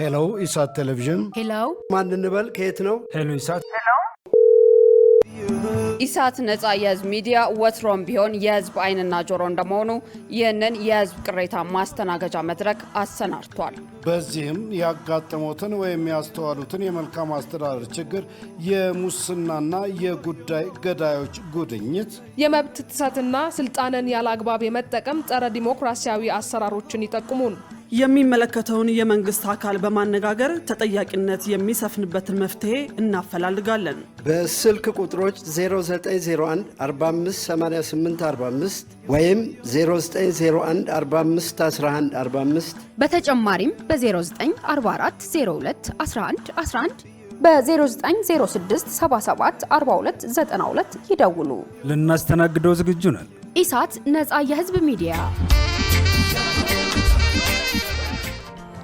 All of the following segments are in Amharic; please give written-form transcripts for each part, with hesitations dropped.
ሄሎ ኢሳት ቴሌቪዥን ሄሎ ማን እንበል ከየት ነው? ሄሎ ኢሳት ኢሳት ነጻ የህዝብ ሚዲያ ወትሮም ቢሆን የህዝብ አይንና ጆሮ እንደመሆኑ ይህንን የህዝብ ቅሬታ ማስተናገጃ መድረክ አሰናድቷል። በዚህም ያጋጠሙትን ወይም ያስተዋሉትን የመልካም አስተዳደር ችግር፣ የሙስናና የጉዳይ ገዳዮች ጉድኝት፣ የመብት ጥሰትና ስልጣንን ያለአግባብ የመጠቀም ጸረ ዲሞክራሲያዊ አሰራሮችን ይጠቁሙን። የሚመለከተውን የመንግስት አካል በማነጋገር ተጠያቂነት የሚሰፍንበትን መፍትሄ እናፈላልጋለን። በስልክ ቁጥሮች 0901 458845 ወይም 0901 451145 በተጨማሪም በ0944 02 11 11 በ0906 77 42 92 ይደውሉ። ልናስተናግደው ዝግጁ ነን። ኢሳት ነጻ የህዝብ ሚዲያ።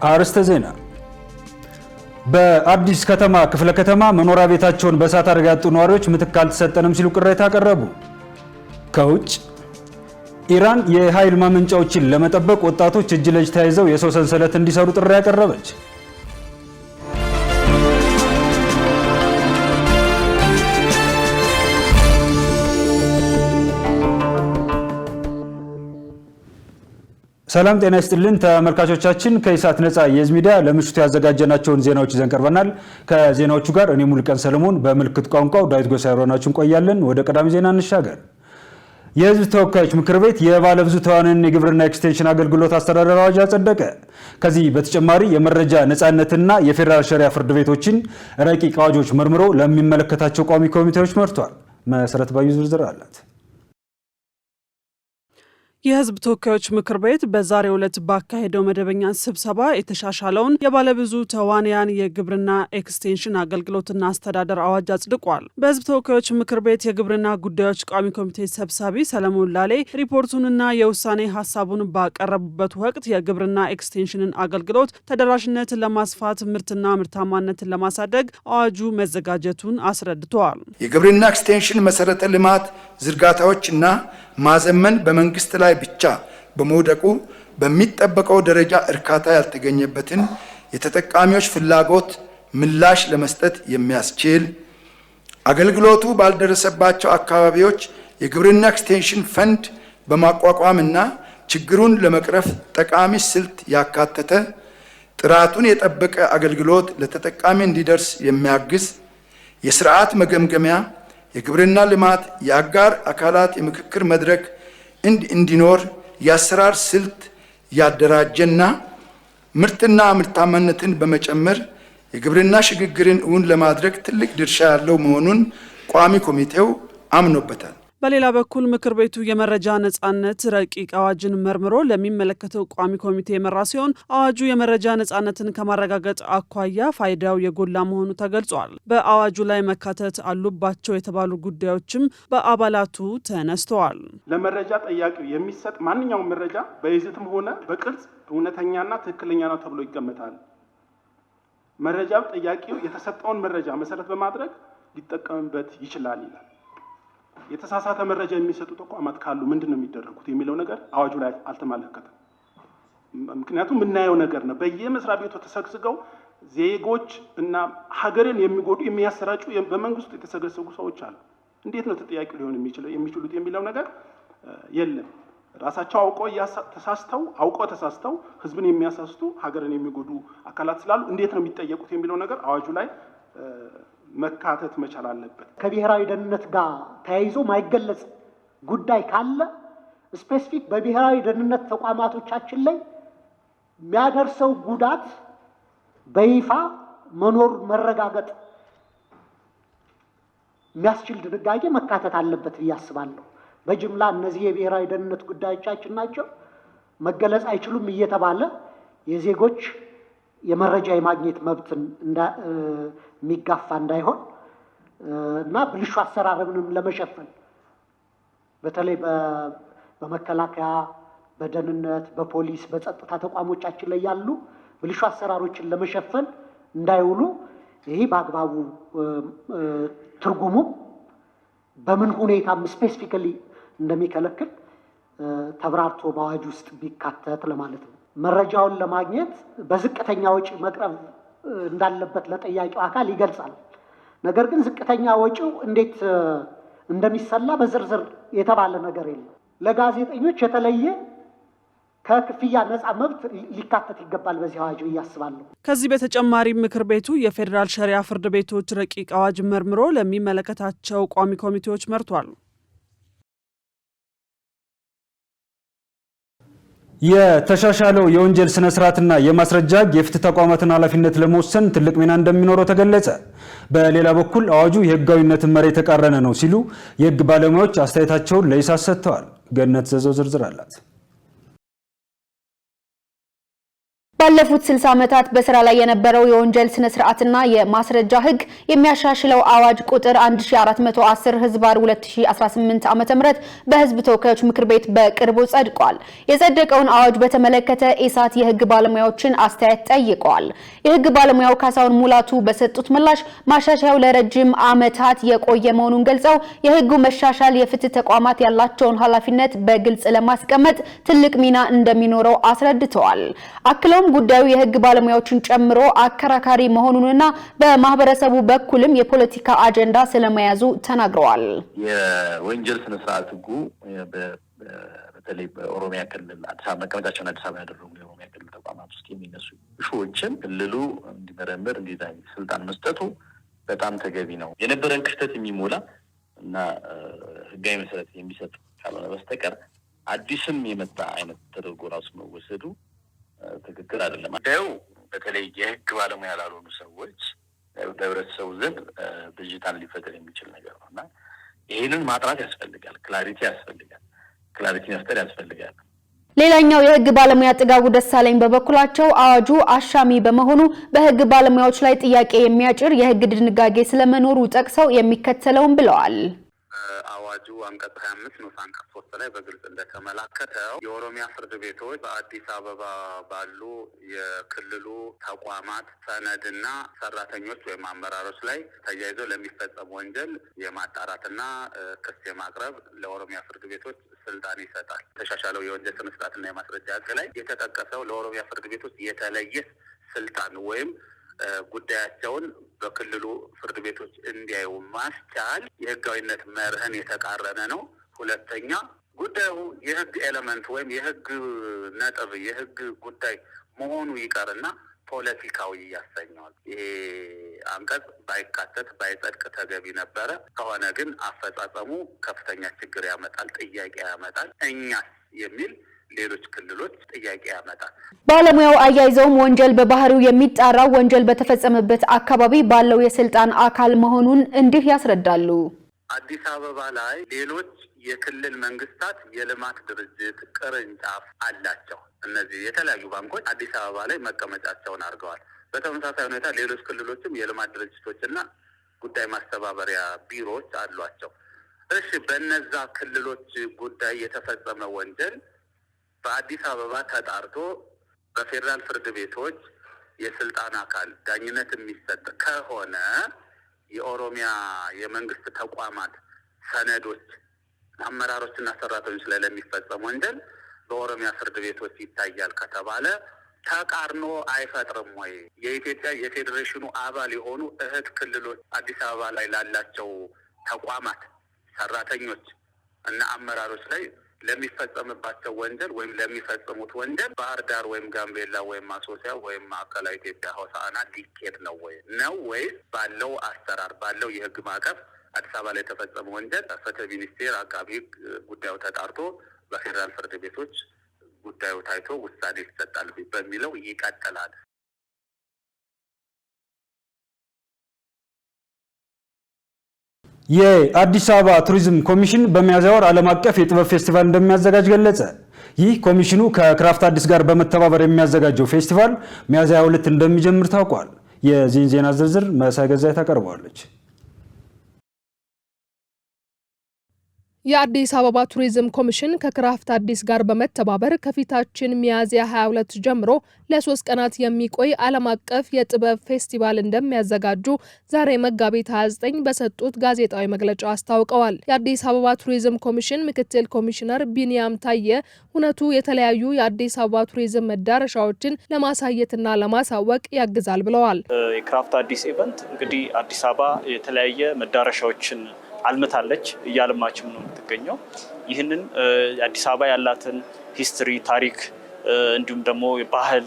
አርስተ ዜና። በአዲስ ከተማ ክፍለ ከተማ መኖሪያ ቤታቸውን በእሳት አደጋ ያጡ ነዋሪዎች ምትክ አልተሰጠንም ሲሉ ቅሬታ አቀረቡ። ከውጭ ኢራን የኃይል ማመንጫዎችን ለመጠበቅ ወጣቶች እጅ ለእጅ ተያይዘው የሰው ሰንሰለት እንዲሰሩ ጥሪ ያቀረበች። ሰላም ጤና ይስጥልን ተመልካቾቻችን፣ ከኢሳት ነጻ የህዝብ ሚዲያ ለምሽቱ ያዘጋጀናቸውን ዜናዎች ይዘን ቀርበናል። ከዜናዎቹ ጋር እኔ ሙሉቀን ሰለሞን፣ በምልክት ቋንቋው ዳዊት ጎሳይ አብረናችሁ እንቆያለን። ወደ ቀዳሚ ዜና እንሻገር። የህዝብ ተወካዮች ምክር ቤት የባለብዙ ተዋናይን የግብርና ኤክስቴንሽን አገልግሎት አስተዳደር አዋጅ አጸደቀ። ከዚህ በተጨማሪ የመረጃ ነጻነትና የፌዴራል ሸሪዓ ፍርድ ቤቶችን ረቂቅ አዋጆች መርምሮ ለሚመለከታቸው ቋሚ ኮሚቴዎች መርቷል። መሰረት ባዩ ዝርዝር አላት። የህዝብ ተወካዮች ምክር ቤት በዛሬው ዕለት ባካሄደው መደበኛ ስብሰባ የተሻሻለውን የባለብዙ ተዋንያን የግብርና ኤክስቴንሽን አገልግሎትና አስተዳደር አዋጅ አጽድቋል። በህዝብ ተወካዮች ምክር ቤት የግብርና ጉዳዮች ቋሚ ኮሚቴ ሰብሳቢ ሰለሞን ላሌ ሪፖርቱንና የውሳኔ ሀሳቡን ባቀረቡበት ወቅት የግብርና ኤክስቴንሽንን አገልግሎት ተደራሽነትን ለማስፋት፣ ምርትና ምርታማነትን ለማሳደግ አዋጁ መዘጋጀቱን አስረድተዋል። የግብርና ኤክስቴንሽን መሰረተ ልማት ዝርጋታዎችና ማዘመን በመንግስት ላይ ብቻ በመውደቁ በሚጠበቀው ደረጃ እርካታ ያልተገኘበትን የተጠቃሚዎች ፍላጎት ምላሽ ለመስጠት የሚያስችል አገልግሎቱ ባልደረሰባቸው አካባቢዎች የግብርና ኤክስቴንሽን ፈንድ በማቋቋምና ችግሩን ለመቅረፍ ጠቃሚ ስልት ያካተተ ጥራቱን የጠበቀ አገልግሎት ለተጠቃሚ እንዲደርስ የሚያግዝ የስርዓት መገምገሚያ የግብርና ልማት የአጋር አካላት የምክክር መድረክ እንዲኖር የአሰራር ስልት ያደራጀና ምርትና ምርታማነትን በመጨመር የግብርና ሽግግርን እውን ለማድረግ ትልቅ ድርሻ ያለው መሆኑን ቋሚ ኮሚቴው አምኖበታል። በሌላ በኩል ምክር ቤቱ የመረጃ ነጻነት ረቂቅ አዋጅን መርምሮ ለሚመለከተው ቋሚ ኮሚቴ የመራ ሲሆን አዋጁ የመረጃ ነጻነትን ከማረጋገጥ አኳያ ፋይዳው የጎላ መሆኑ ተገልጿል። በአዋጁ ላይ መካተት አሉባቸው የተባሉ ጉዳዮችም በአባላቱ ተነስተዋል። ለመረጃ ጠያቂው የሚሰጥ ማንኛውም መረጃ በይዘትም ሆነ በቅርጽ እውነተኛና ትክክለኛ ነው ተብሎ ይገመታል። መረጃ ጠያቂው የተሰጠውን መረጃ መሰረት በማድረግ ሊጠቀምበት ይችላል ይላል። የተሳሳተ መረጃ የሚሰጡ ተቋማት ካሉ ምንድነው የሚደረጉት የሚለው ነገር አዋጁ ላይ አልተመለከተም። ምክንያቱም የምናየው ነገር ነው። በየመስሪያ ቤቱ ተሰግስገው ዜጎች እና ሀገርን የሚጎዱ የሚያሰራጩ በመንግስት የተሰገሰጉ ሰዎች አሉ። እንዴት ነው ተጠያቂ ሊሆን የሚችሉት የሚለው ነገር የለም። ራሳቸው አውቀው ተሳስተው ህዝብን የሚያሳስቱ ሀገርን የሚጎዱ አካላት ስላሉ እንዴት ነው የሚጠየቁት የሚለው ነገር አዋጁ ላይ መካተት መቻል አለበት። ከብሔራዊ ደህንነት ጋር ተያይዞ ማይገለጽ ጉዳይ ካለ ስፔሲፊክ በብሔራዊ ደህንነት ተቋማቶቻችን ላይ የሚያደርሰው ጉዳት በይፋ መኖር መረጋገጥ የሚያስችል ድንጋጌ መካተት አለበት ብዬ አስባለሁ። በጅምላ እነዚህ የብሔራዊ ደህንነት ጉዳዮቻችን ናቸው መገለጽ አይችሉም እየተባለ የዜጎች የመረጃ የማግኘት መብትን የሚጋፋ እንዳይሆን እና ብልሹ አሰራርንም ለመሸፈን በተለይ በመከላከያ፣ በደህንነት፣ በፖሊስ፣ በጸጥታ ተቋሞቻችን ላይ ያሉ ብልሹ አሰራሮችን ለመሸፈን እንዳይውሉ ይሄ በአግባቡ ትርጉሙ በምን ሁኔታም ስፔሲፊካሊ እንደሚከለክል ተብራርቶ በአዋጅ ውስጥ ቢካተት ለማለት ነው። መረጃውን ለማግኘት በዝቅተኛ ወጪ መቅረብ እንዳለበት ለጠያቂው አካል ይገልጻል። ነገር ግን ዝቅተኛ ወጪው እንዴት እንደሚሰላ በዝርዝር የተባለ ነገር የለም። ለጋዜጠኞች የተለየ ከክፍያ ነፃ መብት ሊካተት ይገባል በዚህ አዋጅ ያስባለሁ። ከዚህ በተጨማሪ ምክር ቤቱ የፌዴራል ሸሪዓ ፍርድ ቤቶች ረቂቅ አዋጅ መርምሮ ለሚመለከታቸው ቋሚ ኮሚቴዎች መርቷል። የተሻሻለው የወንጀል ስነ ስርዓትና የማስረጃ የፍትህ ተቋማትን ኃላፊነት ለመወሰን ትልቅ ሚና እንደሚኖረው ተገለጸ። በሌላ በኩል አዋጁ የህጋዊነትን መርህ የተቃረነ ነው ሲሉ የህግ ባለሙያዎች አስተያየታቸውን ለኢሳት ሰጥተዋል። ገነት ዘዘው ዝርዝር አላት። ባለፉት 60 ዓመታት በስራ ላይ የነበረው የወንጀል ስነ ስርዓትና የማስረጃ ህግ የሚያሻሽለው አዋጅ ቁጥር 1410/2018 ዓ.ም በህዝብ ተወካዮች ምክር ቤት በቅርቡ ጸድቋል። የጸደቀውን አዋጅ በተመለከተ ኢሳት የህግ ባለሙያዎችን አስተያየት ጠይቀዋል። የህግ ባለሙያው ካሳሁን ሙላቱ በሰጡት ምላሽ ማሻሻያው ለረጅም ዓመታት የቆየ መሆኑን ገልጸው የህጉ መሻሻል የፍትህ ተቋማት ያላቸውን ኃላፊነት በግልጽ ለማስቀመጥ ትልቅ ሚና እንደሚኖረው አስረድተዋል። አክለውም ጉዳዩ የህግ ባለሙያዎችን ጨምሮ አከራካሪ መሆኑንና በማህበረሰቡ በኩልም የፖለቲካ አጀንዳ ስለመያዙ ተናግረዋል። የወንጀል ስነ ስርዓት ህጉ በተለይ በኦሮሚያ ክልል አዲስ አበባ መቀመጫቸውን አዲስ አበባ ያደረጉ የኦሮሚያ ክልል ተቋማት ውስጥ የሚነሱ ኢሹዎችን ክልሉ እንዲመረምር እንዲዛኝ ስልጣን መስጠቱ በጣም ተገቢ ነው። የነበረን ክፍተት የሚሞላ እና ህጋዊ መሰረት የሚሰጥ ካልሆነ በስተቀር አዲስም የመጣ አይነት ተደርጎ ራሱ መወሰዱ ትክክል አይደለም። ጉዳዩ በተለይ የህግ ባለሙያ ላልሆኑ ሰዎች በህብረተሰቡ ዘንድ ብዥታን ሊፈጠር የሚችል ነገር ነውና ይሄንን ማጥራት ያስፈልጋል። ክላሪቲ መፍጠር ያስፈልጋል። ሌላኛው የህግ ባለሙያ ጥጋቡ ደሳለኝ በበኩላቸው አዋጁ አሻሚ በመሆኑ በህግ ባለሙያዎች ላይ ጥያቄ የሚያጭር የህግ ድንጋጌ ስለመኖሩ ጠቅሰው የሚከተለውን ብለዋል። አዋጁ አንቀጽ 25 ንዑስ አንቀጽ 3 ላይ በግልጽ እንደተመላከተው የኦሮሚያ ፍርድ ቤቶች በአዲስ አበባ ባሉ የክልሉ ተቋማት ሰነድና ሰራተኞች ወይም አመራሮች ላይ ተያይዞ ለሚፈጸም ወንጀል የማጣራትና ክስ የማቅረብ ለኦሮሚያ ፍርድ ቤቶች ስልጣን ይሰጣል። ተሻሻለው የወንጀል ስነ ስርዓትና የማስረጃ ህግ ላይ የተጠቀሰው ለኦሮሚያ ፍርድ ቤቶች የተለየ ስልጣን ወይም ጉዳያቸውን በክልሉ ፍርድ ቤቶች እንዲያዩ ማስቻል የህጋዊነት መርህን የተቃረነ ነው። ሁለተኛ ጉዳዩ የህግ ኤሌመንት ወይም የህግ ነጥብ የህግ ጉዳይ መሆኑ ይቀርና ፖለቲካዊ ያሰኘዋል። ይሄ አንቀጽ ባይካተት ባይጸድቅ ተገቢ ነበረ። ከሆነ ግን አፈጻጸሙ ከፍተኛ ችግር ያመጣል፣ ጥያቄ ያመጣል። እኛስ የሚል ሌሎች ክልሎች ጥያቄ ያመጣል። ባለሙያው አያይዘውም ወንጀል በባህሪው የሚጣራው ወንጀል በተፈጸመበት አካባቢ ባለው የስልጣን አካል መሆኑን እንዲህ ያስረዳሉ። አዲስ አበባ ላይ ሌሎች የክልል መንግስታት የልማት ድርጅት ቅርንጫፍ አላቸው። እነዚህ የተለያዩ ባንኮች አዲስ አበባ ላይ መቀመጫቸውን አድርገዋል። በተመሳሳይ ሁኔታ ሌሎች ክልሎችም የልማት ድርጅቶችና ጉዳይ ማስተባበሪያ ቢሮዎች አሏቸው። እሺ፣ በእነዛ ክልሎች ጉዳይ የተፈጸመ ወንጀል በአዲስ አበባ ተጣርቶ በፌዴራል ፍርድ ቤቶች የስልጣን አካል ዳኝነት የሚሰጥ ከሆነ የኦሮሚያ የመንግስት ተቋማት ሰነዶች፣ አመራሮችና ሰራተኞች ላይ ለሚፈጸም ወንጀል በኦሮሚያ ፍርድ ቤቶች ይታያል ከተባለ ተቃርኖ አይፈጥርም ወይ? የኢትዮጵያ የፌዴሬሽኑ አባል የሆኑ እህት ክልሎች አዲስ አበባ ላይ ላላቸው ተቋማት ሰራተኞች እና አመራሮች ላይ ለሚፈጸምባቸው ወንጀል ወይም ለሚፈጽሙት ወንጀል ባህር ዳር ወይም ጋምቤላ ወይም አሶሲያ ወይም ማዕከላዊ ኢትዮጵያ ሆሳዕና ሊኬድ ነው ወይስ ባለው አሰራር ባለው የህግ ማዕቀፍ አዲስ አበባ ላይ የተፈጸመ ወንጀል ፍትህ ሚኒስቴር አቃቢ ህግ ጉዳዩ ተጣርቶ በፌዴራል ፍርድ ቤቶች ጉዳዩ ታይቶ ውሳኔ ይሰጣል በሚለው ይቀጥላል። የአዲስ አበባ ቱሪዝም ኮሚሽን በሚያዝያ ወር ዓለም አቀፍ የጥበብ ፌስቲቫል እንደሚያዘጋጅ ገለጸ። ይህ ኮሚሽኑ ከክራፍት አዲስ ጋር በመተባበር የሚያዘጋጀው ፌስቲቫል ሚያዝያ 22 እንደሚጀምር ታውቋል። የዚህን ዜና ዝርዝር መሳይ ገዛይ ታቀርበዋለች። የአዲስ አበባ ቱሪዝም ኮሚሽን ከክራፍት አዲስ ጋር በመተባበር ከፊታችን ሚያዝያ 22 ጀምሮ ለ3 ቀናት የሚቆይ ዓለም አቀፍ የጥበብ ፌስቲቫል እንደሚያዘጋጁ ዛሬ መጋቢት 29 በሰጡት ጋዜጣዊ መግለጫ አስታውቀዋል። የአዲስ አበባ ቱሪዝም ኮሚሽን ምክትል ኮሚሽነር ቢኒያም ታየ እውነቱ የተለያዩ የአዲስ አበባ ቱሪዝም መዳረሻዎችን ለማሳየትና ለማሳወቅ ያግዛል ብለዋል። የክራፍት አዲስ ኢቨንት እንግዲህ አዲስ አበባ የተለያየ መዳረሻዎችን አልምታለች እያለማችም ነው የምትገኘው። ይህንን አዲስ አበባ ያላትን ሂስትሪ፣ ታሪክ እንዲሁም ደግሞ ባህል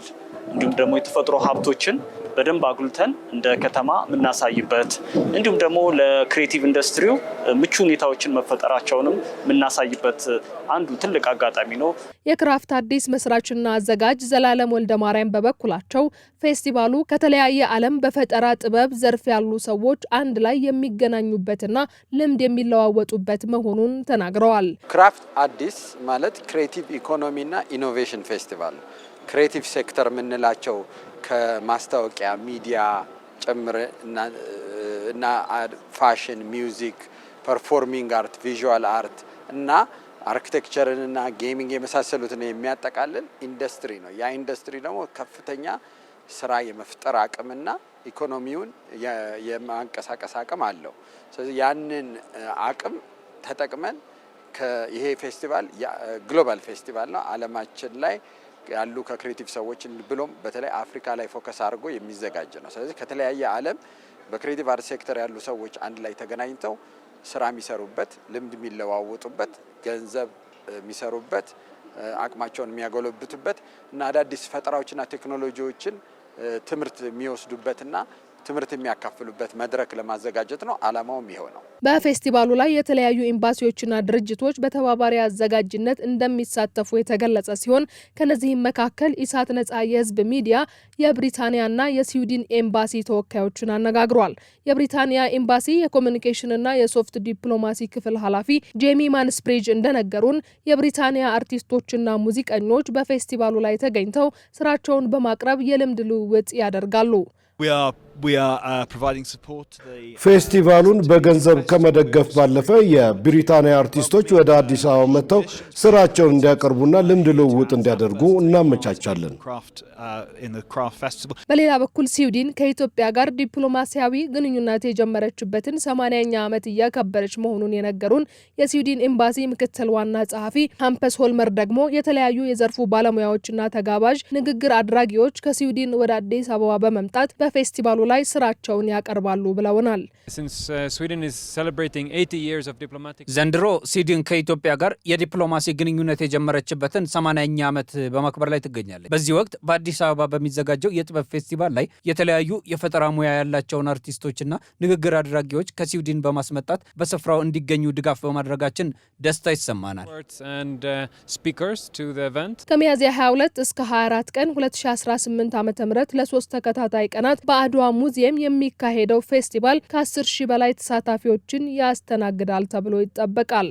እንዲሁም ደግሞ የተፈጥሮ ሀብቶችን በደንብ አጉልተን እንደ ከተማ የምናሳይበት እንዲሁም ደግሞ ለክሬቲቭ ኢንዱስትሪው ምቹ ሁኔታዎችን መፈጠራቸውንም የምናሳይበት አንዱ ትልቅ አጋጣሚ ነው። የክራፍት አዲስ መስራችና አዘጋጅ ዘላለም ወልደ ማርያም በበኩላቸው ፌስቲቫሉ ከተለያየ ዓለም በፈጠራ ጥበብ ዘርፍ ያሉ ሰዎች አንድ ላይ የሚገናኙበትና ልምድ የሚለዋወጡበት መሆኑን ተናግረዋል። ክራፍት አዲስ ማለት ክሬቲቭ ኢኮኖሚና ኢኖቬሽን ፌስቲቫል ነው። ክሬቲቭ ሴክተር የምንላቸው ከማስታወቂያ ሚዲያ ጭምር እና ፋሽን፣ ሚውዚክ፣ ፐርፎርሚንግ አርት፣ ቪዥዋል አርት እና አርኪቴክቸርን እና ጌሚንግ የመሳሰሉትን የሚያጠቃልል ኢንዱስትሪ ነው። ያ ኢንዱስትሪ ደግሞ ከፍተኛ ስራ የመፍጠር አቅምና ኢኮኖሚውን የማንቀሳቀስ አቅም አለው። ስለዚህ ያንን አቅም ተጠቅመን ይሄ ፌስቲቫል ግሎባል ፌስቲቫል ነው። ዓለማችን ላይ ያሉ ከክሬቲቭ ሰዎች ብሎም በተለይ አፍሪካ ላይ ፎከስ አድርጎ የሚዘጋጅ ነው። ስለዚህ ከተለያየ ዓለም በክሬቲቭ አርት ሴክተር ያሉ ሰዎች አንድ ላይ ተገናኝተው ስራ የሚሰሩበት፣ ልምድ የሚለዋወጡበት፣ ገንዘብ የሚሰሩበት፣ አቅማቸውን የሚያጎለብቱበት እና አዳዲስ ፈጠራዎችና ቴክኖሎጂዎችን ትምህርት የሚወስዱበትና ትምህርት የሚያካፍሉበት መድረክ ለማዘጋጀት ነው። ዓላማውም ይሄው ነው። በፌስቲቫሉ ላይ የተለያዩ ኤምባሲዎችና ድርጅቶች በተባባሪ አዘጋጅነት እንደሚሳተፉ የተገለጸ ሲሆን ከነዚህም መካከል ኢሳት ነጻ የህዝብ ሚዲያ የብሪታንያና የስዊድን ኤምባሲ ተወካዮችን አነጋግሯል። የብሪታንያ ኤምባሲ የኮሚኒኬሽንና የሶፍት ዲፕሎማሲ ክፍል ኃላፊ ጄሚ ማንስፕሪጅ እንደነገሩን የብሪታንያ አርቲስቶችና ሙዚቀኞች በፌስቲቫሉ ላይ ተገኝተው ስራቸውን በማቅረብ የልምድ ልውውጥ ያደርጋሉ። ፌስቲቫሉን በገንዘብ ከመደገፍ ባለፈ የብሪታንያ አርቲስቶች ወደ አዲስ አበባ መጥተው ስራቸውን እንዲያቀርቡና ልምድ ልውውጥ እንዲያደርጉ እናመቻቻለን። በሌላ በኩል ስዊድን ከኢትዮጵያ ጋር ዲፕሎማሲያዊ ግንኙነት የጀመረችበትን 80ኛ ዓመት እያከበረች መሆኑን የነገሩን የስዊድን ኤምባሲ ምክትል ዋና ጸሐፊ ሃምፐስ ሆልመር ደግሞ የተለያዩ የዘርፉ ባለሙያዎችና ተጋባዥ ንግግር አድራጊዎች ከስዊድን ወደ አዲስ አበባ በመምጣት በፌስቲቫሉ ላይ ስራቸውን ያቀርባሉ ብለውናል። ዘንድሮ ስዊድን ከኢትዮጵያ ጋር የዲፕሎማሲ ግንኙነት የጀመረችበትን 80ኛ ዓመት በማክበር ላይ ትገኛለች። በዚህ ወቅት በአዲስ አበባ በሚዘጋጀው የጥበብ ፌስቲቫል ላይ የተለያዩ የፈጠራ ሙያ ያላቸውን አርቲስቶችና ንግግር አድራጊዎች ከስዊድን በማስመጣት በስፍራው እንዲገኙ ድጋፍ በማድረጋችን ደስታ ይሰማናል። ከሚያዝያ 22 እስከ 24 ቀን 2018 ዓ.ም ለ3 ተከታታይ ቀናት በአድዋ ሙዚየም የሚካሄደው ፌስቲቫል ከ10 ሺህ በላይ ተሳታፊዎችን ያስተናግዳል ተብሎ ይጠበቃል።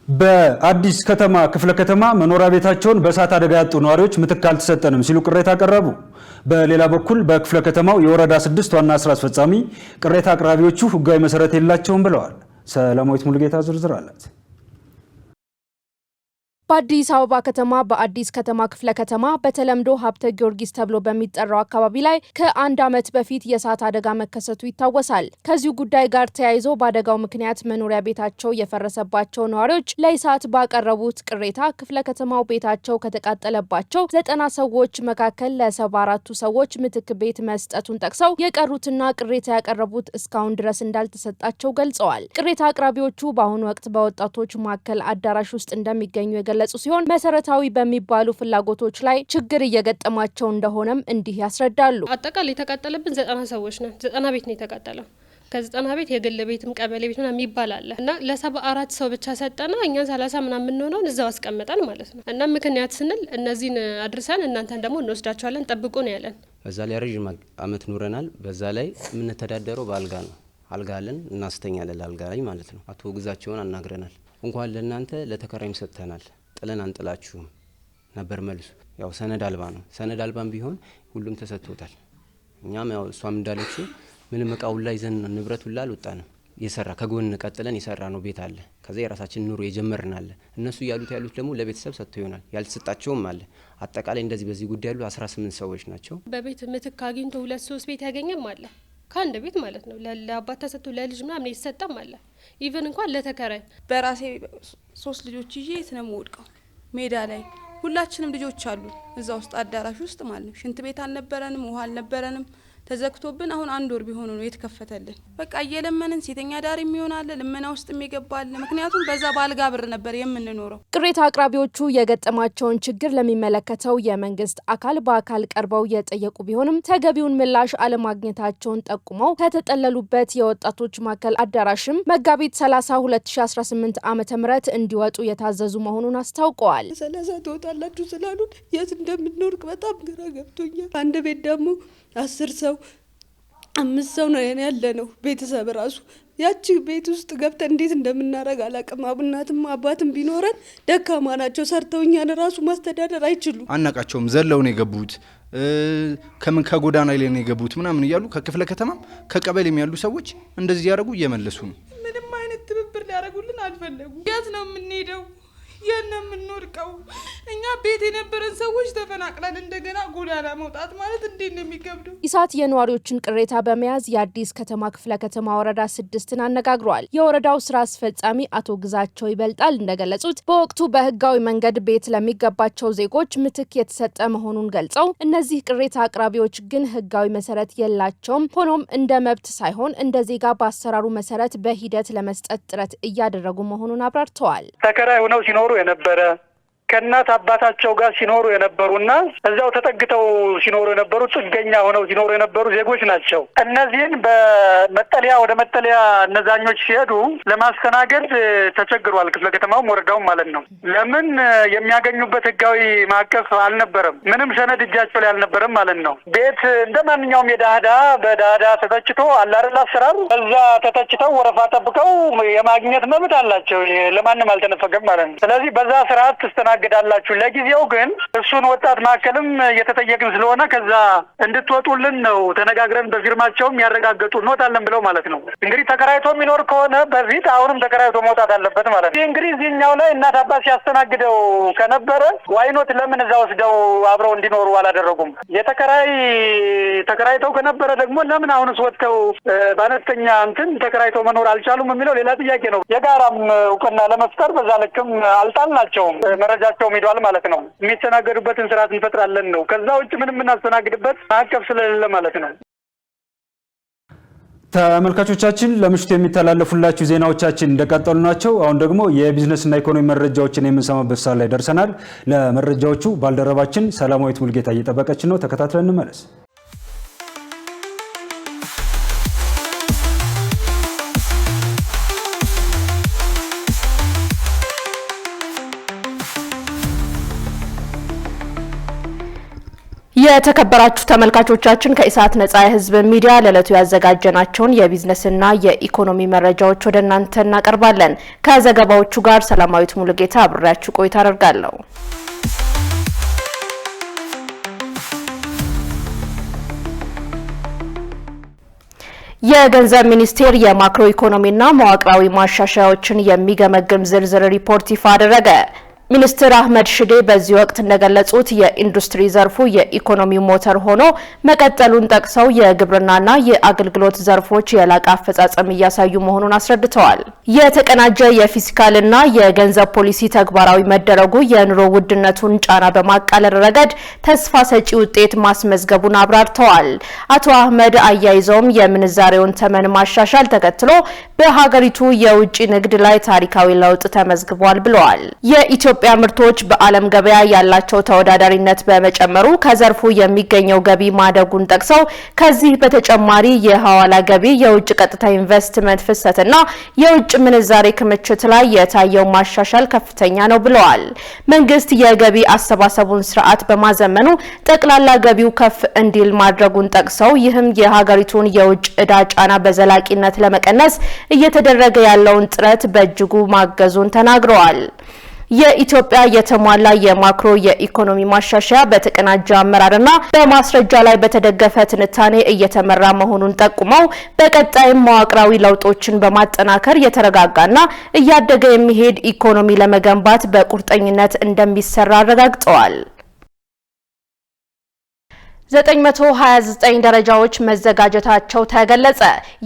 በአዲስ ከተማ ክፍለ ከተማ መኖሪያ ቤታቸውን በእሳት አደጋ ያጡ ነዋሪዎች ምትክ አልተሰጠንም ሲሉ ቅሬታ አቀረቡ። በሌላ በኩል በክፍለ ከተማው የወረዳ 6 ዋና ስራ አስፈጻሚ ቅሬታ አቅራቢዎቹ ህጋዊ መሰረት የላቸውም ብለዋል። ሰላማዊት ሙሉጌታ ዝርዝር አላት። በአዲስ አበባ ከተማ በአዲስ ከተማ ክፍለ ከተማ በተለምዶ ሀብተ ጊዮርጊስ ተብሎ በሚጠራው አካባቢ ላይ ከ1 ዓመት በፊት የእሳት አደጋ መከሰቱ ይታወሳል። ከዚሁ ጉዳይ ጋር ተያይዞ በአደጋው ምክንያት መኖሪያ ቤታቸው የፈረሰባቸው ነዋሪዎች ለኢሳት ባቀረቡት ቅሬታ ክፍለ ከተማው ቤታቸው ከተቃጠለባቸው 90 ሰዎች መካከል ለ74ቱ ሰዎች ምትክ ቤት መስጠቱን ጠቅሰው የቀሩትና ቅሬታ ያቀረቡት እስካሁን ድረስ እንዳልተሰጣቸው ገልጸዋል። ቅሬታ አቅራቢዎቹ በአሁኑ ወቅት በወጣቶች ማዕከል አዳራሽ ውስጥ እንደሚገኙ ገለጹ ሲሆን መሰረታዊ በሚባሉ ፍላጎቶች ላይ ችግር እየገጠማቸው እንደሆነም እንዲህ ያስረዳሉ። አጠቃላይ የተቃጠለብን 90 ሰዎች ነን። 90 ቤት ነው የተቃጠለው። ከ90 ቤት የግል ቤትም ቀበሌ ቤት ምናምን የሚባል አለ እና ለ74 ሰው ብቻ ሰጠና እኛን 30 ምናምን የምንሆነውን እዛው አስቀመጠን ማለት ነው። እና ምክንያት ስንል እነዚህን አድርሰን እናንተን ደግሞ እንወስዳቸዋለን ጠብቁ ነው ያለን። በዛ ላይ ረጅም አመት ኑረናል። በዛ ላይ የምንተዳደረው በአልጋ ነው። አልጋ አለን እናስተኛለን አልጋ ላይ ማለት ነው። አቶ ግዛቸውን አናግረናል። እንኳን ለእናንተ ለተከራይም ሰጥተናል ጥለን አንጥላችሁም ነበር መልሱ። ያው ሰነድ አልባ ነው። ሰነድ አልባም ቢሆን ሁሉም ተሰጥቶታል። እኛም ያው እሷም እንዳለችው ምንም እቃው ላይ ዘን ንብረቱ ላይ አልወጣንም። የሰራ ከጎን ቀጥለን የሰራ ነው ቤት አለ። ከዛ የራሳችን ኑሮ የጀመርን አለ። እነሱ ያሉት ደግሞ ለቤተሰብ ሰጥተው ይሆናል ያልተሰጣቸውም አለ። አጠቃላይ እንደዚህ በዚህ ጉዳይ ያሉ 18 ሰዎች ናቸው። በቤት ምትክ አግኝቶ 2-3 ቤት ያገኘም አለ። ከአንድ ቤት ማለት ነው። ለአባት ተሰጥቶ ለልጅ ምናምን ይሰጣም አለ። ኢቭን እንኳን ለተከራይ በራሴ 3 ልጆች ይዤ የት ነው የምወድቀው? ሜዳ ላይ ሁላችንም ልጆች አሉ እዛ ውስጥ አዳራሽ ውስጥ ማለት ነው። ሽንት ቤት አልነበረንም፣ ውሃ አልነበረንም። ተዘግቶብን አሁን 1 ወር ቢሆን ነው የተከፈተልን። በቃ እየለመንን ሴተኛ ዳር የሚሆናል ልመና ውስጥ የሚገባል። ምክንያቱም በዛ ባልጋ ብር ነበር የምንኖረው። ቅሬታ አቅራቢዎቹ የገጠማቸውን ችግር ለሚመለከተው የመንግስት አካል በአካል ቀርበው የጠየቁ ቢሆንም ተገቢውን ምላሽ አለማግኘታቸውን ጠቁመው ከተጠለሉበት የወጣቶች ማዕከል አዳራሽም መጋቢት 30 2018 ዓ.ም እንዲወጡ የታዘዙ መሆኑን አስታውቀዋል። 30 ትወጣላችሁ ስላሉን የት እንደምንኖር በጣም ግራ ገብቶኛል። አንድ ቤት ደግሞ 10 ሰው 5 ሰው ነው ያለ ነው ቤተሰብ ራሱ ያቺ ቤት ውስጥ ገብተን እንዴት እንደምናረግ አላቅም። አብናትም አባትም ቢኖረን ደካማ ናቸው። ሰርተውኛን ራሱ ማስተዳደር አይችሉ። አናቃቸውም። ዘለው ነው የገቡት ከምን ከጎዳና ላይ ነው የገቡት ምናምን እያሉ ከክፍለ ከተማም ከቀበሌም ያሉ ሰዎች እንደዚህ ያደርጉ እየመለሱ ነው። ምንም አይነት ትብብር ሊያደርጉልን አልፈለጉ። የት ነው የምንሄደው? የነ የምንወርቀው? እኛ ቤት የነበረን ሰዎች ተፈናቅለን እንደገና ጎዳና መውጣት ማለት እንዴት ነው የሚከብደው? ኢሳት የነዋሪዎችን ቅሬታ በመያዝ የአዲስ ከተማ ክፍለ ከተማ ወረዳ 6ን አነጋግሯል። የወረዳው ስራ አስፈጻሚ አቶ ግዛቸው ይበልጣል እንደገለጹት በወቅቱ በህጋዊ መንገድ ቤት ለሚገባቸው ዜጎች ምትክ የተሰጠ መሆኑን ገልጸው እነዚህ ቅሬታ አቅራቢዎች ግን ህጋዊ መሰረት የላቸውም። ሆኖም እንደ መብት ሳይሆን እንደ ዜጋ በአሰራሩ መሰረት በሂደት ለመስጠት ጥረት እያደረጉ መሆኑን አብራርተዋል። ተከራይ ሆነው ሲኖሩ የነበረ ከእናት አባታቸው ጋር ሲኖሩ የነበሩና እዛው ተጠግተው ሲኖሩ የነበሩ ጥገኛ ሆነው ሲኖሩ የነበሩ ዜጎች ናቸው። እነዚህን በመጠለያ ወደ መጠለያ እነዛኞች ሲሄዱ ለማስተናገድ ተቸግሯል። ክፍለ ከተማውም ወረዳውም ማለት ነው። ለምን የሚያገኙበት ህጋዊ ማዕቀፍ አልነበረም። ምንም ሰነድ እጃቸው ላይ አልነበረም ማለት ነው። ቤት እንደ ማንኛውም የዳህዳ በዳህዳ ተተችቶ አላረላ አሰራሩ እዛ ተተችተው ወረፋ ጠብቀው የማግኘት መብት አላቸው። ለማንም አልተነፈገም ማለት ነው። ስለዚህ በዛ ስርዓት ተስተናግዳላችሁ። ለጊዜው ግን እሱን ወጣት ማዕከልም እየተጠየቅን ስለሆነ ከዛ እንድትወጡልን ነው ተነጋግረን በፊርማቸውም ያረጋገጡ እንወጣለን ብለው ማለት ነው። እንግዲህ ተከራይቶ የሚኖር ከሆነ በፊት አሁንም ተከራይቶ መውጣት አለበት ማለት ነው። እንግዲህ እዚህኛው ላይ እናት አባት ሲያስተናግደው ከነበረ ዋይኖት ለምን እዛ ወስደው አብረው እንዲኖሩ አላደረጉም? ተከራይተው ከነበረ ደግሞ ለምን አሁንስ ወጥተው በአነስተኛ እንትን ተከራይተው መኖር አልቻሉም የሚለው ሌላ ጥያቄ ነው። የጋራም እውቅና ለመፍጠር በዛ ልክም አልጣልናቸውም። መረጃቸውም ሄዷል ማለት ነው። የሚስተናገዱበትን ስርዓት እንፈጥራለን ነው። ከዛ ውጭ ምንም የምናስተናግድበት ማዕቀፍ ስለሌለ ማለት ነው። ተመልካቾቻችን ለምሽቱ የሚተላለፉላችሁ ዜናዎቻችን እንደቀጠሉ ናቸው። አሁን ደግሞ የቢዝነስና ኢኮኖሚ መረጃዎችን የምንሰማበት ሰዓት ላይ ደርሰናል። ለመረጃዎቹ ባልደረባችን ሰላማዊት ሙልጌታ እየጠበቀችን ነው። ተከታትለን እንመለስ። የተከበራችሁ ተመልካቾቻችን ከኢሳት ነጻ የህዝብ ሚዲያ ለዕለቱ ያዘጋጀናቸውን የቢዝነስና የኢኮኖሚ መረጃዎች ወደ እናንተ እናቀርባለን። ከዘገባዎቹ ጋር ሰላማዊት ሙሉጌታ አብሬያችሁ ቆይታ አደርጋለሁ። የገንዘብ ሚኒስቴር የማክሮ ኢኮኖሚና መዋቅራዊ ማሻሻያዎችን የሚገመግም ዝርዝር ሪፖርት ይፋ አደረገ። ሚኒስትር አህመድ ሽዴ በዚህ ወቅት እንደገለጹት የኢንዱስትሪ ዘርፉ የኢኮኖሚ ሞተር ሆኖ መቀጠሉን ጠቅሰው የግብርናና የአገልግሎት ዘርፎች የላቀ አፈጻጸም እያሳዩ መሆኑን አስረድተዋል። የተቀናጀ የፊስካልና የገንዘብ ፖሊሲ ተግባራዊ መደረጉ የኑሮ ውድነቱን ጫና በማቃለል ረገድ ተስፋ ሰጪ ውጤት ማስመዝገቡን አብራርተዋል። አቶ አህመድ አያይዘውም የምንዛሬውን ተመን ማሻሻል ተከትሎ በሀገሪቱ የውጭ ንግድ ላይ ታሪካዊ ለውጥ ተመዝግቧል ብለዋል። የኢትዮጵያ ምርቶች በዓለም ገበያ ያላቸው ተወዳዳሪነት በመጨመሩ ከዘርፉ የሚገኘው ገቢ ማደጉን ጠቅሰው ከዚህ በተጨማሪ የሐዋላ ገቢ፣ የውጭ ቀጥታ ኢንቨስትመንት ፍሰትና የውጭ ምንዛሬ ክምችት ላይ የታየው ማሻሻል ከፍተኛ ነው ብለዋል። መንግስት የገቢ አሰባሰቡን ስርዓት በማዘመኑ ጠቅላላ ገቢው ከፍ እንዲል ማድረጉን ጠቅሰው ይህም የሀገሪቱን የውጭ ዕዳ ጫና በዘላቂነት ለመቀነስ እየተደረገ ያለውን ጥረት በእጅጉ ማገዙን ተናግረዋል። የኢትዮጵያ የተሟላ የማክሮ የኢኮኖሚ ማሻሻያ በተቀናጀ አመራርና በማስረጃ ላይ በተደገፈ ትንታኔ እየተመራ መሆኑን ጠቁመው በቀጣይም መዋቅራዊ ለውጦችን በማጠናከር የተረጋጋና እያደገ የሚሄድ ኢኮኖሚ ለመገንባት በቁርጠኝነት እንደሚሰራ አረጋግጠዋል። 929 ደረጃዎች መዘጋጀታቸው ተገለጸ።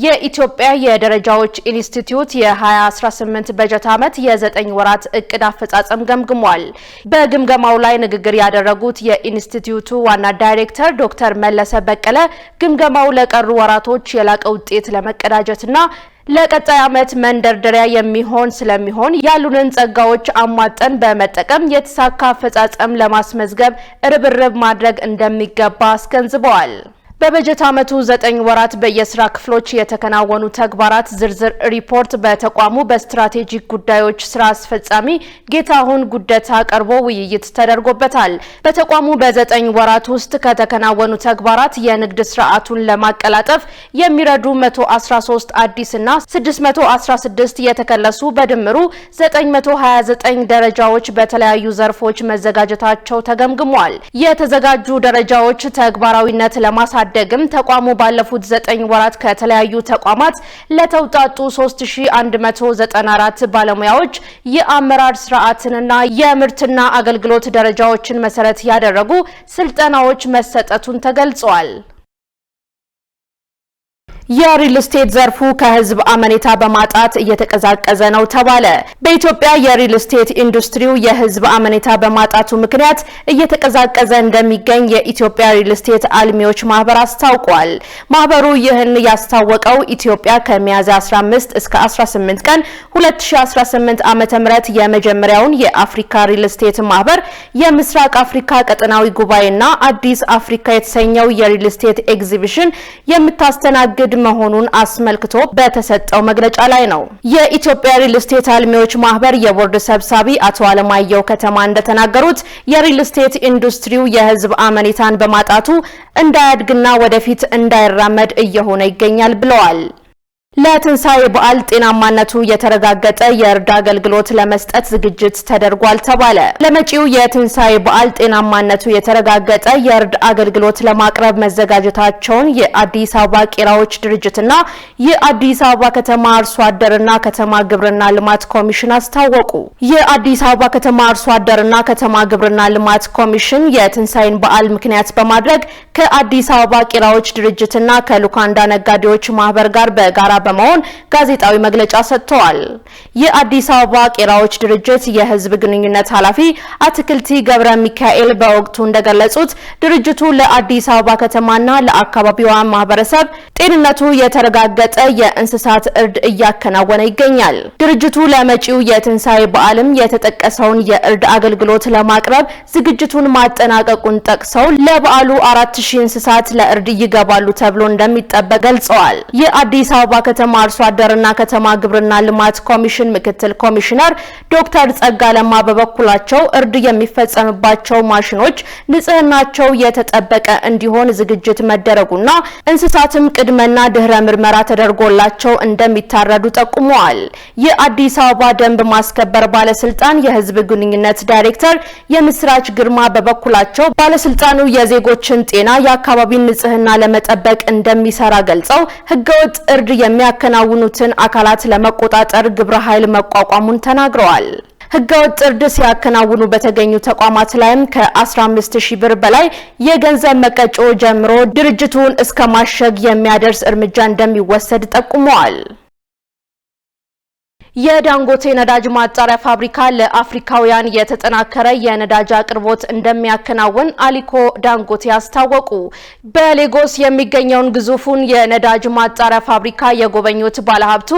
የኢትዮጵያ የደረጃዎች ኢንስቲትዩት የ2018 በጀት ዓመት የ9 ወራት እቅድ አፈጻጸም ገምግሟል። በግምገማው ላይ ንግግር ያደረጉት የኢንስቲትዩቱ ዋና ዳይሬክተር ዶክተር መለሰ በቀለ ግምገማው ለቀሩ ወራቶች የላቀ ውጤት ለመቀዳጀትና ለቀጣይ ዓመት መንደርደሪያ የሚሆን ስለሚሆን ያሉንን ጸጋዎች አሟጠን በመጠቀም የተሳካ አፈጻጸም ለማስመዝገብ ርብርብ ማድረግ እንደሚገባ አስገንዝበዋል። በበጀት ዓመቱ 9 ወራት በየስራ ክፍሎች የተከናወኑ ተግባራት ዝርዝር ሪፖርት በተቋሙ በስትራቴጂክ ጉዳዮች ስራ አስፈጻሚ ጌታሁን ጉደታ ቀርቦ ውይይት ተደርጎበታል። በተቋሙ በ9 ወራት ውስጥ ከተከናወኑ ተግባራት የንግድ ስርዓቱን ለማቀላጠፍ የሚረዱ 113 አዲስና 616 የተከለሱ በድምሩ 929 ደረጃዎች በተለያዩ ዘርፎች መዘጋጀታቸው ተገምግሟል። የተዘጋጁ ደረጃዎች ተግባራዊነት ለማሳደግ ደግም ተቋሙ ባለፉት 9 ወራት ከተለያዩ ተቋማት ለተውጣጡ 3194 ባለሙያዎች የአመራር ስርዓትንና የምርትና አገልግሎት ደረጃዎችን መሰረት ያደረጉ ስልጠናዎች መሰጠቱን ተገልጿል። የሪል ስቴት ዘርፉ ከህዝብ አመኔታ በማጣት እየተቀዛቀዘ ነው ተባለ። በኢትዮጵያ የሪል ስቴት ኢንዱስትሪው የህዝብ አመኔታ በማጣቱ ምክንያት እየተቀዛቀዘ እንደሚገኝ የኢትዮጵያ ሪል ስቴት አልሚዎች ማህበር አስታውቋል። ማህበሩ ይህን ያስታወቀው ኢትዮጵያ ከሚያዝያ 15 እስከ 18 ቀን 2018 ዓ.ም የመጀመሪያውን የአፍሪካ ሪል ስቴት ማህበር የምስራቅ አፍሪካ ቀጠናዊ ጉባኤና አዲስ አፍሪካ የተሰኘው የሪል ስቴት ኤግዚቢሽን የምታስተናግድ መሆኑን አስመልክቶ በተሰጠው መግለጫ ላይ ነው። የኢትዮጵያ ሪል ስቴት አልሚዎች ማህበር የቦርድ ሰብሳቢ አቶ አለማየሁ ከተማ እንደተናገሩት የሪል ስቴት ኢንዱስትሪው የህዝብ አመኔታን በማጣቱ እንዳያድግና ወደፊት እንዳይራመድ እየሆነ ይገኛል ብለዋል። ለትንሳኤ በዓል ጤናማነቱ የተረጋገጠ የእርድ አገልግሎት ለመስጠት ዝግጅት ተደርጓል ተባለ። ለመጪው የትንሳኤ በዓል ጤናማነቱ የተረጋገጠ የእርድ አገልግሎት ለማቅረብ መዘጋጀታቸውን የአዲስ አበባ ቄራዎች ድርጅትና የአዲስ አበባ ከተማ አርሶ አደርና ከተማ ግብርና ልማት ኮሚሽን አስታወቁ። የአዲስ አበባ ከተማ አርሶ አደርና ከተማ ግብርና ልማት ኮሚሽን የትንሳኤን በዓል ምክንያት በማድረግ ከአዲስ አበባ ቄራዎች ድርጅትና ከሉካንዳ ነጋዴዎች ማህበር ጋር በጋራ በመሆን ጋዜጣዊ መግለጫ ሰጥተዋል። የአዲስ አበባ ቄራዎች ድርጅት የህዝብ ግንኙነት ኃላፊ አትክልቲ ገብረ ሚካኤል በወቅቱ እንደገለጹት ድርጅቱ ለአዲስ አበባ ከተማና ለአካባቢዋ ማህበረሰብ ጤንነቱ የተረጋገጠ የእንስሳት እርድ እያከናወነ ይገኛል። ድርጅቱ ለመጪው የትንሳኤ በዓልም የተጠቀሰውን የእርድ አገልግሎት ለማቅረብ ዝግጅቱን ማጠናቀቁን ጠቅሰው ለበዓሉ 4000 እንስሳት ለእርድ ይገባሉ ተብሎ እንደሚጠበቅ ገልጸዋል። የአዲስ አበባ ከተማ አርሶ አደርና ከተማ ግብርና ልማት ኮሚሽን ምክትል ኮሚሽነር ዶክተር ጸጋለማ በበኩላቸው እርድ የሚፈጸምባቸው ማሽኖች ንጽህናቸው የተጠበቀ እንዲሆን ዝግጅት መደረጉና እንስሳትም ቅድመና ድህረ ምርመራ ተደርጎላቸው እንደሚታረዱ ጠቁመዋል። የአዲስ አበባ ደንብ ማስከበር ባለስልጣን የህዝብ ግንኙነት ዳይሬክተር የምስራች ግርማ በበኩላቸው ባለስልጣኑ የዜጎችን ጤና የአካባቢን ንጽህና ለመጠበቅ እንደሚሰራ ገልጸው ህገወጥ እርድ የሚያከናውኑትን አካላት ለመቆጣጠር ግብረ ኃይል መቋቋሙን ተናግረዋል። ህገወጥ እርድ ሲያከናውኑ በተገኙ ተቋማት ላይም ከ15000 ብር በላይ የገንዘብ መቀጮ ጀምሮ ድርጅቱን እስከ ማሸግ የሚያደርስ እርምጃ እንደሚወሰድ ጠቁመዋል። የዳንጎቴ ነዳጅ ማጣሪያ ፋብሪካ ለአፍሪካውያን የተጠናከረ የነዳጅ አቅርቦት እንደሚያከናውን አሊኮ ዳንጎቴ አስታወቁ። በሌጎስ የሚገኘውን ግዙፉን የነዳጅ ማጣሪያ ፋብሪካ የጎበኙት ባለሀብቱ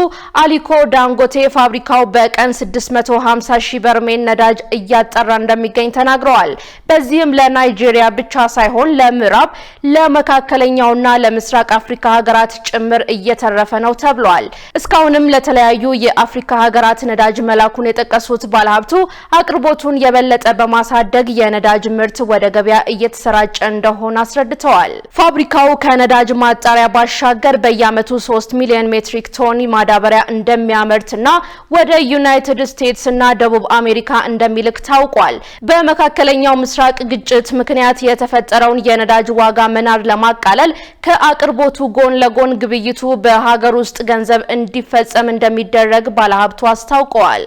አሊኮ ዳንጎቴ ፋብሪካው በቀን 650,000 በርሜል ነዳጅ እያጠራ እንደሚገኝ ተናግረዋል። በዚህም ለናይጄሪያ ብቻ ሳይሆን ለምዕራብ፣ ለመካከለኛውና ለምስራቅ አፍሪካ ሀገራት ጭምር እየተረፈ ነው ተብሏል። እስካሁንም ለተለያዩ የአፍሪካ ለአፍሪካ ሀገራት ነዳጅ መላኩን የጠቀሱት ባለሀብቱ አቅርቦቱን የበለጠ በማሳደግ የነዳጅ ምርት ወደ ገበያ እየተሰራጨ እንደሆነ አስረድተዋል። ፋብሪካው ከነዳጅ ማጣሪያ ባሻገር በየዓመቱ 3 ሚሊዮን ሜትሪክ ቶን ማዳበሪያ እንደሚያመርትና ወደ ዩናይትድ ስቴትስ እና ደቡብ አሜሪካ እንደሚልክ ታውቋል። በመካከለኛው ምስራቅ ግጭት ምክንያት የተፈጠረውን የነዳጅ ዋጋ መናር ለማቃለል ከአቅርቦቱ ጎን ለጎን ግብይቱ በሀገር ውስጥ ገንዘብ እንዲፈጸም እንደሚደረግ ባለሀብቱ አስታውቀዋል።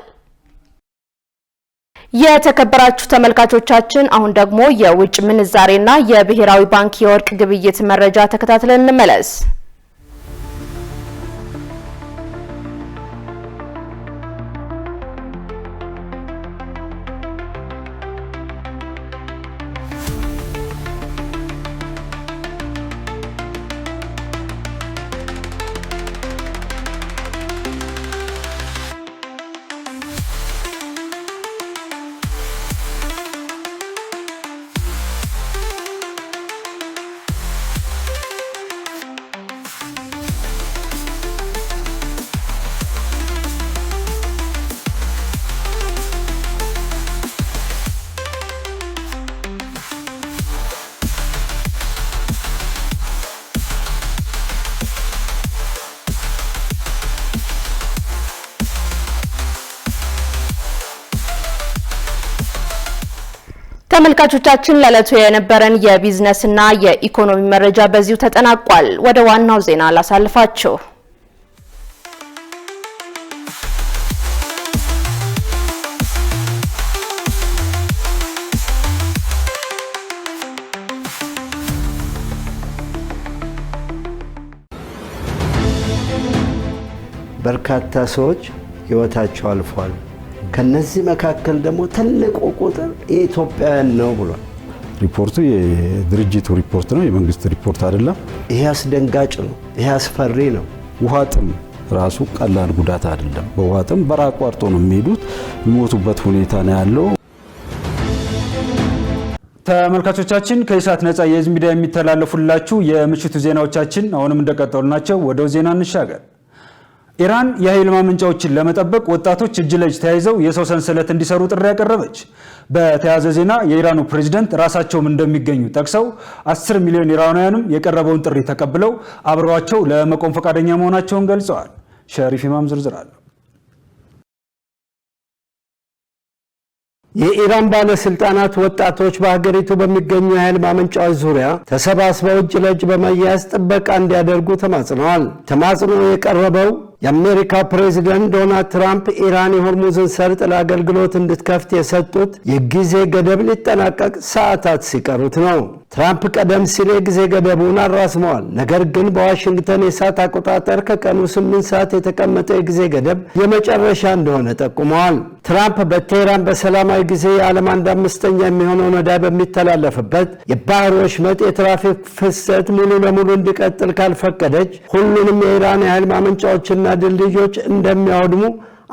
የተከበራችሁ ተመልካቾቻችን አሁን ደግሞ የውጭ ምንዛሬና የብሔራዊ ባንክ የወርቅ ግብይት መረጃ ተከታትለን እንመለስ። ተመልካቾቻችን ለዕለቱ የነበረን የቢዝነስና የኢኮኖሚ መረጃ በዚሁ ተጠናቋል። ወደ ዋናው ዜና ላሳልፋችሁ። በርካታ ሰዎች ህይወታቸው አልፏል። ከነዚህ መካከል ደግሞ ትልቁ ቁጥር የኢትዮጵያውያን ነው ብሏል። ሪፖርቱ የድርጅቱ ሪፖርት ነው፣ የመንግስት ሪፖርት አይደለም። ይሄ አስደንጋጭ ነው። ይሄ አስፈሪ ነው። ውሃ ጥም ራሱ ቀላል ጉዳት አይደለም። በውሃ ጥም በረሃ አቋርጦ ነው የሚሄዱት። የሚሞቱበት ሁኔታ ነው ያለው። ተመልካቾቻችን ከኢሳት ነጻ የህዝብ ሚዲያ የሚተላለፉላችሁ የምሽቱ ዜናዎቻችን አሁንም እንደቀጠሉ ናቸው። ወደ ዜና እንሻገር። ኢራን የኃይል ማመንጫዎችን ለመጠበቅ ወጣቶች እጅ ለእጅ ተያይዘው የሰው ሰንሰለት እንዲሰሩ ጥሪ ያቀረበች። በተያያዘ ዜና የኢራኑ ፕሬዝዳንት ራሳቸውም እንደሚገኙ ጠቅሰው 10 ሚሊዮን ኢራናውያንም የቀረበውን ጥሪ ተቀብለው አብረዋቸው ለመቆም ፈቃደኛ መሆናቸውን ገልጸዋል። ሸሪፍ ኢማም ዝርዝር አለው። የኢራን ባለስልጣናት ወጣቶች በሀገሪቱ በሚገኙ የኃይል ማመንጫዎች ዙሪያ ተሰባስበው እጅ ለእጅ በመያዝ ጥበቃ እንዲያደርጉ ተማጽነዋል። ተማጽኖ የቀረበው የአሜሪካ ፕሬዝዳንት ዶናልድ ትራምፕ ኢራን የሆርሙዝን ሰርጥ ለአገልግሎት እንድትከፍት የሰጡት የጊዜ ገደብ ሊጠናቀቅ ሰዓታት ሲቀሩት ነው። ትራምፕ ቀደም ሲል የጊዜ ገደቡን አራዝመዋል። ነገር ግን በዋሽንግተን የሰዓት አቆጣጠር ከቀኑ 8 ሰዓት የተቀመጠው የጊዜ ገደብ የመጨረሻ እንደሆነ ጠቁመዋል። ትራምፕ በቴህራን በሰላማዊ ጊዜ የዓለም 1/5 የሚሆነው ነዳጅ በሚተላለፍበት የባህር ወሽመጥ የትራፊክ ፍሰት ሙሉ ለሙሉ እንዲቀጥል ካልፈቀደች ሁሉንም የኢራን የኃይል ማመንጫዎችና ድልድዮች እንደሚያወድሙ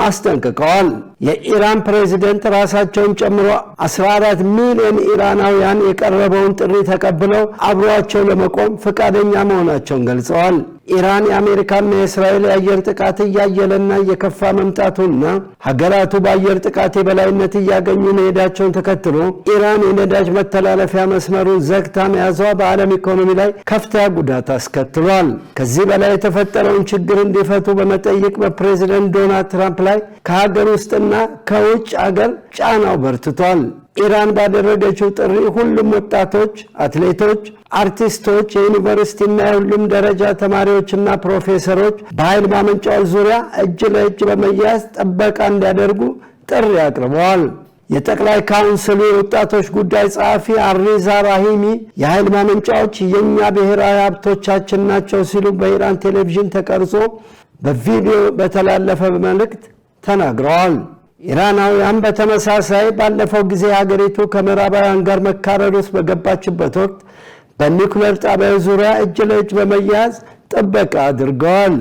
አስጠንቅቀዋል። የኢራን ፕሬዝዳንት ራሳቸውን ጨምሮ 14 ሚሊዮን ኢራናውያን የቀረበውን ጥሪ ተቀብለው አብሯቸው ለመቆም ፈቃደኛ መሆናቸውን ገልጸዋል። ኢራን የአሜሪካና የእስራኤል የአየር ጥቃት እያየለና እየከፋ መምጣቱና ሀገራቱ በአየር ጥቃት የበላይነት እያገኙ መሄዳቸውን ተከትሎ ኢራን የነዳጅ መተላለፊያ መስመሩን ዘግታ መያዟ በዓለም ኢኮኖሚ ላይ ከፍተኛ ጉዳት አስከትሏል። ከዚህ በላይ የተፈጠረውን ችግር እንዲፈቱ በመጠየቅ በፕሬዝዳንት ዶናልድ ትራምፕ ላይ ከሀገር ውስጥና ከውጭ አገር ጫናው በርትቷል። ኢራን ባደረገችው ጥሪ ሁሉም ወጣቶች፣ አትሌቶች፣ አርቲስቶች፣ የዩኒቨርሲቲና የሁሉም ደረጃ ተማሪዎችና ፕሮፌሰሮች በኃይል ማመንጫዎች ዙሪያ እጅ ለእጅ በመያዝ ጥበቃ እንዲያደርጉ ጥሪ አቅርበዋል። የጠቅላይ ካውንስሉ የወጣቶች ጉዳይ ጸሐፊ አሪዛ ራሂሚ የኃይል ማመንጫዎች የኛ ብሔራዊ ሀብቶቻችን ናቸው ሲሉ በኢራን ቴሌቪዥን ተቀርጾ በቪዲዮ በተላለፈ መልእክት ተናግረዋል። ኢራናውያን በተመሳሳይ ባለፈው ጊዜ ሀገሪቱ ከምዕራባውያን ጋር መካረር ውስጥ በገባችበት ወቅት በኒውክሌር ጣቢያው ዙሪያ እጅ ለእጅ በመያዝ ጥበቃ አድርገዋል።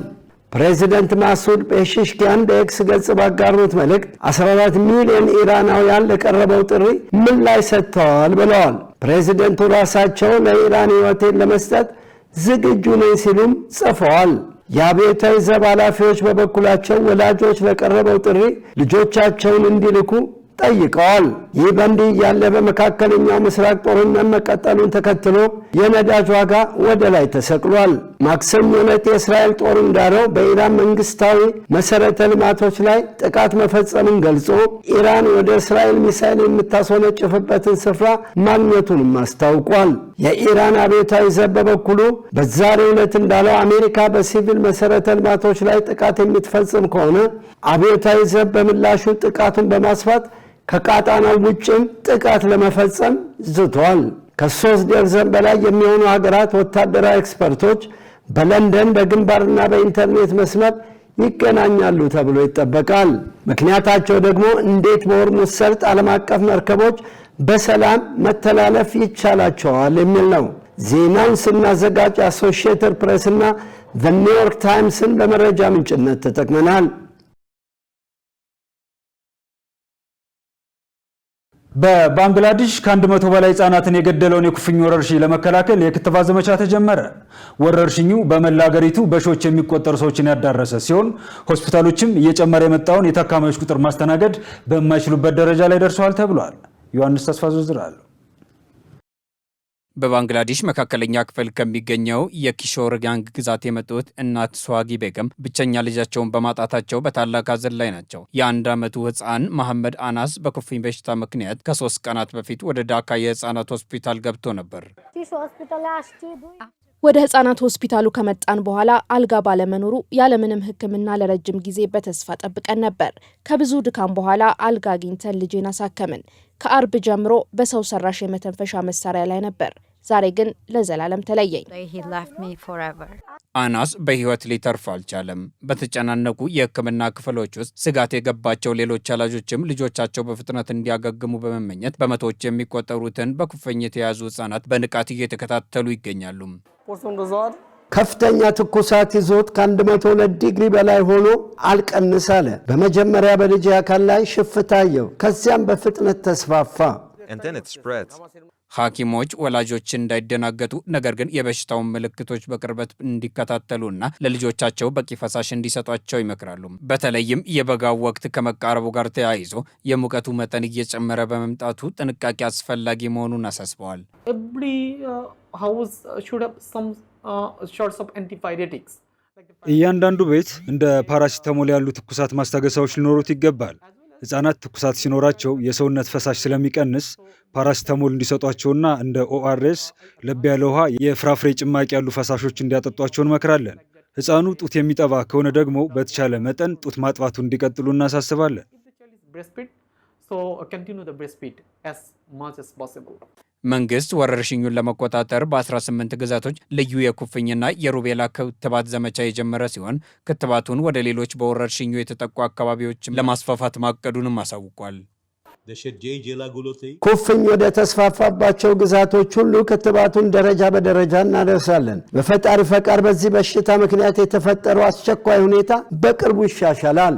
ፕሬዚደንት ማሱድ ፔሽሽኪያን በኤክስ ገጽ ባጋሩት መልእክት 14 ሚሊዮን ኢራናውያን ለቀረበው ጥሪ ምላሽ ሰጥተዋል ብለዋል። ፕሬዚደንቱ ራሳቸው ለኢራን ሕይወቴን ለመስጠት ዝግጁ ነኝ ሲሉም ጽፈዋል። የአብዮታዊ ዘብ ኃላፊዎች በበኩላቸው ወላጆች ለቀረበው ጥሪ ልጆቻቸውን እንዲልኩ ጠይቀዋል። ይህ በእንዲህ ያለ በመካከለኛው ምስራቅ ጦርነት መቀጠሉን ተከትሎ የነዳጅ ዋጋ ወደ ላይ ተሰቅሏል። ማክሰኞ ዕለት የእስራኤል ጦር እንዳለው በኢራን መንግስታዊ መሰረተ ልማቶች ላይ ጥቃት መፈጸምን ገልጾ ኢራን ወደ እስራኤል ሚሳኤል የምታስወነጭፍበትን ስፍራ ማግኘቱንም አስታውቋል። የኢራን አብዮታዊ ዘብ በበኩሉ በዛሬው ዕለት እንዳለው አሜሪካ በሲቪል መሰረተ ልማቶች ላይ ጥቃት የምትፈጽም ከሆነ አብዮታዊ ዘብ በምላሹ ጥቃቱን በማስፋት ከቃጣናው ውጭም ጥቃት ለመፈጸም ዝቷል። ከ3 ደርዘን በላይ የሚሆኑ ሀገራት ወታደራዊ ኤክስፐርቶች በለንደን በግንባርና በኢንተርኔት መስመር ይገናኛሉ ተብሎ ይጠበቃል። ምክንያታቸው ደግሞ እንዴት በሆርሙዝ ሰርጥ ዓለም አቀፍ መርከቦች በሰላም መተላለፍ ይቻላቸዋል የሚል ነው። ዜናውን ስናዘጋጅ አሶሺየትድ ፕሬስ እና ዘ ኒውዮርክ ታይምስን በመረጃ ምንጭነት ተጠቅመናል። በባንግላዴሽ ከ100 በላይ ህጻናትን የገደለውን የኩፍኝ ወረርሽኝ ለመከላከል የክትባት ዘመቻ ተጀመረ። ወረርሽኙ በመላ ሀገሪቱ በሺዎች የሚቆጠሩ ሰዎችን ያዳረሰ ሲሆን ሆስፒታሎችም እየጨመረ የመጣውን የታካሚዎች ቁጥር ማስተናገድ በማይችሉበት ደረጃ ላይ ደርሰዋል ተብሏል። ዮሐንስ ተስፋ ዝርዝር አለው። በባንግላዴሽ መካከለኛ ክፍል ከሚገኘው የኪሾርጋንግ ግዛት የመጡት እናት ስዋጊ ቤገም ብቸኛ ልጃቸውን በማጣታቸው በታላቅ ሐዘን ላይ ናቸው። የ1 ዓመቱ ህፃን መሐመድ አናስ በኩፍኝ በሽታ ምክንያት ከ3 ቀናት በፊት ወደ ዳካ የህፃናት ሆስፒታል ገብቶ ነበር። ወደ ህፃናት ሆስፒታሉ ከመጣን በኋላ አልጋ ባለመኖሩ ያለምንም ሕክምና ለረጅም ጊዜ በተስፋ ጠብቀን ነበር። ከብዙ ድካም በኋላ አልጋ አግኝተን ልጄን አሳከምን። ከአርብ ጀምሮ በሰው ሰራሽ የመተንፈሻ መሳሪያ ላይ ነበር። ዛሬ ግን ለዘላለም ተለየኝ። አናስ በህይወት ሊተርፍ አልቻለም። በተጨናነቁ የህክምና ክፍሎች ውስጥ ስጋት የገባቸው ሌሎች ወላጆችም ልጆቻቸው በፍጥነት እንዲያገግሙ በመመኘት በመቶዎች የሚቆጠሩትን በኩፍኝ የተያዙ ህጻናት በንቃት እየተከታተሉ ይገኛሉ። ከፍተኛ ትኩሳት ይዞት ከ102 ዲግሪ በላይ ሆኖ አልቀንስ አለ። በመጀመሪያ በልጅ አካል ላይ ሽፍታየው፣ ከዚያም በፍጥነት ተስፋፋ። ሐኪሞች ወላጆች እንዳይደናገጡ ነገር ግን የበሽታውን ምልክቶች በቅርበት እንዲከታተሉና ለልጆቻቸው በቂ ፈሳሽ እንዲሰጧቸው ይመክራሉ። በተለይም የበጋው ወቅት ከመቃረቡ ጋር ተያይዞ የሙቀቱ መጠን እየጨመረ በመምጣቱ ጥንቃቄ አስፈላጊ መሆኑን አሳስበዋል። እያንዳንዱ ቤት እንደ ፓራሲታሞል ያሉ ትኩሳት ማስታገሳዎች ሊኖሩት ይገባል። ህጻናት ትኩሳት ሲኖራቸው የሰውነት ፈሳሽ ስለሚቀንስ ፓራሲታሞል እንዲሰጧቸውና እንደ ኦአርኤስ፣ ለብ ያለ ውሃ፣ የፍራፍሬ ጭማቂ ያሉ ፈሳሾች እንዲያጠጧቸው እንመክራለን። ህፃኑ ጡት የሚጠባ ከሆነ ደግሞ በተቻለ መጠን ጡት ማጥባቱ እንዲቀጥሉ እናሳስባለን። መንግስት ወረርሽኙን ለመቆጣጠር በ18 ግዛቶች ልዩ የኩፍኝና የሩቤላ ክትባት ዘመቻ የጀመረ ሲሆን ክትባቱን ወደ ሌሎች በወረርሽኙ የተጠቁ አካባቢዎችም ለማስፋፋት ማቀዱንም አሳውቋል። ኩፍኝ ወደ ተስፋፋባቸው ግዛቶች ሁሉ ክትባቱን ደረጃ በደረጃ እናደርሳለን። በፈጣሪ ፈቃድ በዚህ በሽታ ምክንያት የተፈጠረው አስቸኳይ ሁኔታ በቅርቡ ይሻሻላል።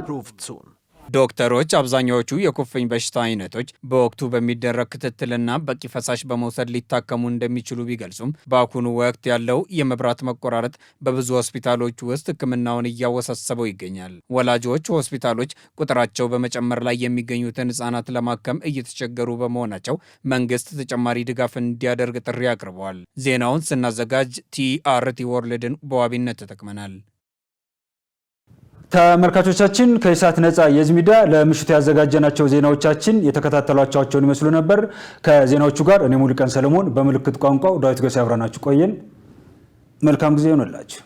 ዶክተሮች አብዛኛዎቹ የኩፍኝ በሽታ አይነቶች በወቅቱ በሚደረግ ክትትልና በቂ ፈሳሽ በመውሰድ ሊታከሙ እንደሚችሉ ቢገልጹም በአሁኑ ወቅት ያለው የመብራት መቆራረጥ በብዙ ሆስፒታሎች ውስጥ ሕክምናውን እያወሳሰበው ይገኛል። ወላጆች ሆስፒታሎች ቁጥራቸው በመጨመር ላይ የሚገኙትን ህጻናት ለማከም እየተቸገሩ በመሆናቸው መንግስት ተጨማሪ ድጋፍ እንዲያደርግ ጥሪ አቅርበዋል። ዜናውን ስናዘጋጅ ቲአርቲ ወርልድን በዋቢነት ተጠቅመናል። ተመልካቾቻችን ከኢሳት ነጻ የህዝብ ሚዲያ ለምሽቱ ያዘጋጀናቸው ዜናዎቻችን የተከታተሏቸውን ይመስሉ ነበር። ከዜናዎቹ ጋር እኔ ሙሉቀን ሰለሞን፣ በምልክት ቋንቋው ዳዊት ጎሳ አብረናችሁ ቆየን። መልካም ጊዜ ይሆንላችሁ።